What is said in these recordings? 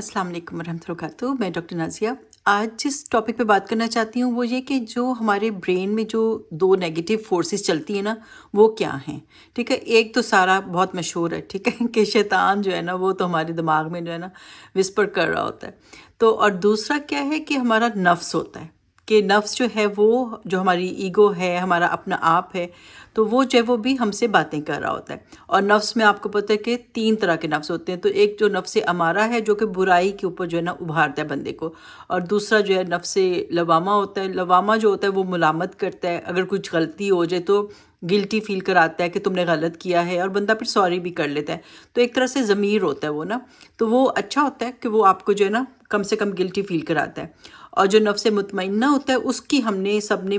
अस्सलाम वालेकुम वरहमतुल्लाहि वबरकातुहू। मैं डॉक्टर नाज़िया। आज जिस टॉपिक पे बात करना चाहती हूँ वो ये कि जो हमारे ब्रेन में जो दो नेगेटिव फोर्सेस चलती हैं ना, वो क्या हैं। ठीक है, एक तो सारा बहुत मशहूर है, ठीक है कि शैतान जो है ना वो तो हमारे दिमाग में जो है ना विस्पर कर रहा होता है। तो और दूसरा क्या है कि हमारा नफ्स होता है, कि नफ्स जो है वो जो हमारी ईगो है, हमारा अपना आप है, तो वो जो है वो भी हमसे बातें कर रहा होता है। और नफ्स में आपको पता है कि 3 तरह के नफ्स होते हैं। तो एक जो नफ्स अमारा है जो कि बुराई के ऊपर जो है ना उभारता है बंदे को, और दूसरा जो है नफ्स लवामा होता है। लवामा जो होता है वो मुलामत करता है, अगर कुछ गलती हो जाए तो गिल्टी फील कराता है कि तुमने गलत किया है, और बंदा फिर सॉरी भी कर लेता है। तो एक तरह से ज़मीर होता है वो ना, तो वो अच्छा होता है कि वो आपको जो है ना कम से कम गिल्टी फील कराता है। और जो नफ्स मुतमइन्ना होता है उसकी हमने सब ने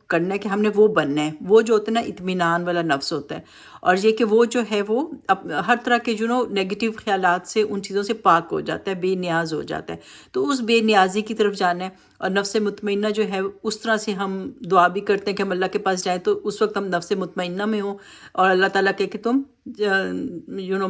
करना है कि हमने वो बनना है। वो जो होता है ना इत्मीनान वाला नफ्स होता है, और ये कि वो जो है वो हर तरह के नेगेटिव ख्यालात से, उन चीज़ों से पाक हो जाता है, बेनियाज हो जाता है। तो उस बेनियाजी की तरफ जाना है। और नफ्स मुतमइन्ना जो है उस तरह से हम दुआ भी करते हैं कि हम अल्लाह के पास जाएँ, तो उस वक्त हम नफ्स मुतमइन्ना में हो और अल्लाह ताला कहे कि तुम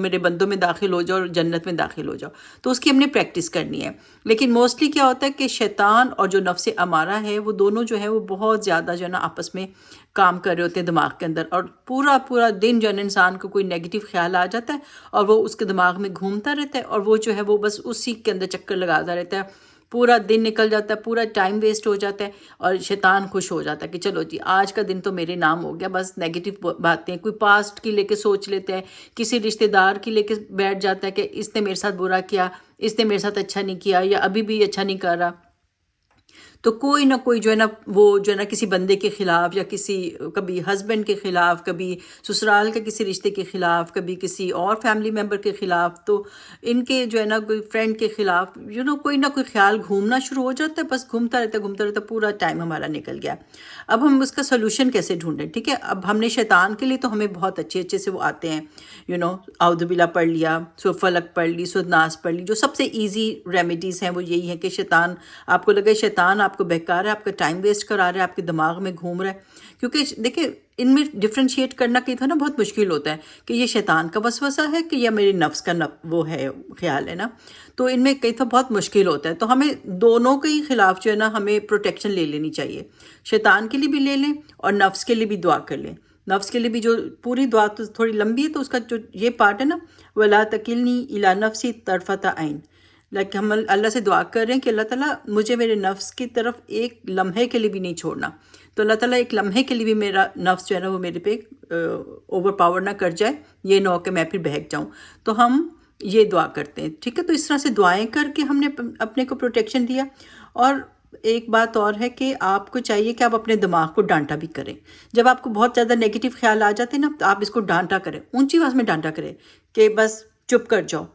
मेरे बंदों में दाखिल हो जाओ और जन्नत में दाखिल हो जाओ। तो उसकी हमने प्रैक्टिस करनी है। लेकिन मोस्टली क्या होता है कि शैतान और जो नफ्स अमारा है वो दोनों जो है वो बहुत ज़्यादा जो है ना आपस में काम कर रहे होते हैं दिमाग के अंदर, और पूरा पूरा दिन जो है ना इंसान को कोई नेगेटिव ख्याल आ जाता है और वो उसके दिमाग में घूमता रहता है, और वो जो है वो बस उसी के अंदर चक्कर लगाता रहता है। पूरा दिन निकल जाता है, पूरा टाइम वेस्ट हो जाता है, और शैतान खुश हो जाता है कि चलो जी आज का दिन तो मेरे नाम हो गया। बस नेगेटिव बातें कोई पास्ट की लेके सोच लेते हैं, किसी रिश्तेदार की लेके बैठ जाता है कि इसने मेरे साथ बुरा किया, इसने मेरे साथ अच्छा नहीं किया, या अभी भी अच्छा नहीं कर रहा। तो कोई ना कोई जो है ना वो जो है ना किसी बंदे के ख़िलाफ़, या किसी कभी हस्बैंड के ख़िलाफ़, कभी ससुराल के किसी रिश्ते के ख़िलाफ़, कभी किसी और फैमिली मेम्बर के ख़िलाफ़, तो इनके जो है ना कोई फ्रेंड के ख़िलाफ़ कोई ना कोई ख़्याल घूमना शुरू हो जाता है। बस घूमता रहता, पूरा टाइम हमारा निकल गया। अब हम उसका सोल्यूशन कैसे ढूंढें। ठीक है, अब हमने शैतान के लिए तो हमें बहुत अच्छे अच्छे से वो आते हैं, आउज़ुबिल्लाह पढ़ लिया, सूरह फलक पढ़ ली, सूरह नास पढ़ ली। जो सबसे ईजी रेमेडीज़ हैं वो यही है कि शैतान आपको लगे, शैतान आपको बहका रहा है, आपका टाइम वेस्ट करा रहा है, आपके दिमाग में घूम रहा है। क्योंकि देखिए इनमें डिफ्रेंशिएट करना कई तो ना बहुत मुश्किल होता है कि ये शैतान का वसवसा है कि या मेरे नफ्स का वो है ख्याल है ना। तो इनमें कई तो बहुत मुश्किल होता है। तो हमें दोनों के ही खिलाफ जो है ना हमें प्रोटेक्शन ले लेनी चाहिए। शैतान के लिए भी ले लें और नफ्स के लिए भी दुआ कर लें। नफ्स के लिए भी जो पूरी दुआ तो थोड़ी लंबी है, तो उसका जो ये पार्ट है ना, वला तकिलनी इला नफ्सी तरफता आइन, लाइक हम अल्लाह से दुआ कर रहे हैं कि अल्लाह ताला मुझे मेरे नफ्स की तरफ एक लम्हे के लिए भी नहीं छोड़ना। तो अल्लाह ताला एक लम्हे के लिए भी मेरा नफ्स जो है ना वो मेरे पे ओवर पावर ना कर जाए, ये ना हो कि मैं फिर बहक जाऊँ। तो हम ये दुआ करते हैं। ठीक है, तो इस तरह से दुआएं करके हमने अपने को प्रोटेक्शन दिया। और एक बात और है कि आपको चाहिए कि आप अपने दिमाग को डांटा भी करें। जब आपको बहुत ज़्यादा नेगेटिव ख्याल आ जाते हैं ना, तो आप इसको डांटा करें, ऊंची आवाज़ में डांटा करें कि बस चुप कर जाओ,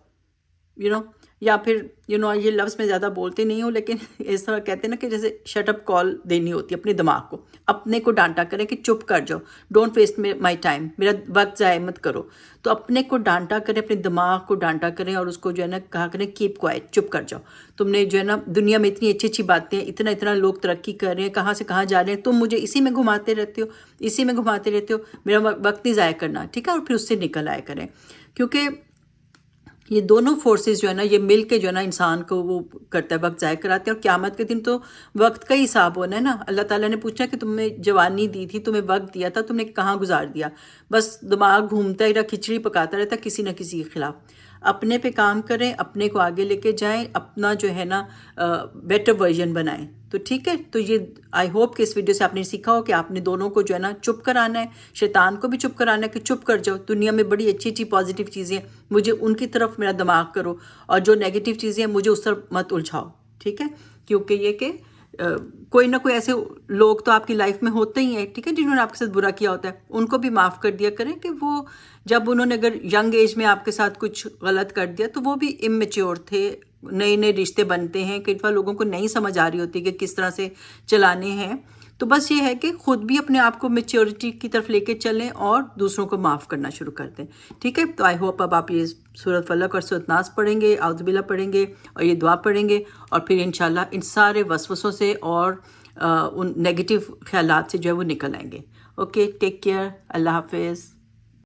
या फिर ये लफ्ज़ मैं ज़्यादा बोलती नहीं हूँ, लेकिन इस तरह कहते हैं ना कि जैसे शट अप कॉल देनी होती है अपने दिमाग को। अपने को डांटा करें कि चुप कर जाओ, डोंट वेस्ट माई टाइम, मेरा वक्त ज़ाय मत करो। तो अपने को डांटा करें, अपने दिमाग को डांटा करें, और उसको जो है ना कहा करें कीप क्वाइट, चुप कर जाओ। तुमने जो है ना दुनिया में इतनी अच्छी अच्छी बातें, इतना इतना लोग तरक्की कर रहे हैं, कहाँ से कहाँ जा रहे हैं, तुम मुझे इसी में घुमाते रहते हो, इसी में घुमाते रहते हो, मेरा वक्त नहीं ज़ाया करना। ठीक है, और फिर उससे निकल आया करें। क्योंकि ये दोनों फोर्सेस जो है ना ये मिल के जो है ना इंसान को वो करता है, वक्त ज़ाया कराते हैं। और क़यामत के दिन तो वक्त का ही हिसाब होना है ना। अल्लाह ताला ने पूछा कि तुम्हें जवानी दी थी, तुम्हें वक्त दिया था, तुमने कहाँ गुजार दिया। बस दिमाग घूमता ही रहा, खिचड़ी पकाता रहता किसी न किसी के खिलाफ। अपने पे काम करें, अपने को आगे लेके जाएं, अपना जो है ना बेटर वर्जन बनाएं। तो ठीक है, तो ये आई होप कि इस वीडियो से आपने सीखा हो कि आपने दोनों को जो है ना चुप कराना है, शैतान को भी चुप कराना है कि चुप कर जाओ, दुनिया में बड़ी अच्छी अच्छी पॉजिटिव चीज़ें, मुझे उनकी तरफ मेरा दिमाग करो, और जो नेगेटिव चीज़ें हैं मुझे उस तरफ मत उलझाओ। ठीक है, क्योंकि ये कि कोई ना कोई ऐसे लोग तो आपकी लाइफ में होते ही हैं, ठीक है, जिन्होंने आपके साथ बुरा किया होता है। उनको भी माफ़ कर दिया करें कि वो जब उन्होंने अगर यंग एज में आपके साथ कुछ गलत कर दिया तो वो भी इमेच्योर थे। नए नए रिश्ते बनते हैं, कई बार लोगों को नहीं समझ आ रही होती कि किस तरह से चलाने हैं। तो बस ये है कि खुद भी अपने आप को मेच्योरिटी की तरफ लेके चलें और दूसरों को माफ़ करना शुरू कर दें। ठीक है, तो आई होप अब आप ये सूरह फलक और सूरह नास पढ़ेंगे, आउज़ुबिल्लाह पढ़ेंगे और ये दुआ पढ़ेंगे, और फिर इंशाल्लाह इन सारे वसवसों से और उन नेगेटिव ख्यालात से जो है वो निकल आएंगे। ओके, टेक केयर, अल्लाह हाफिज़।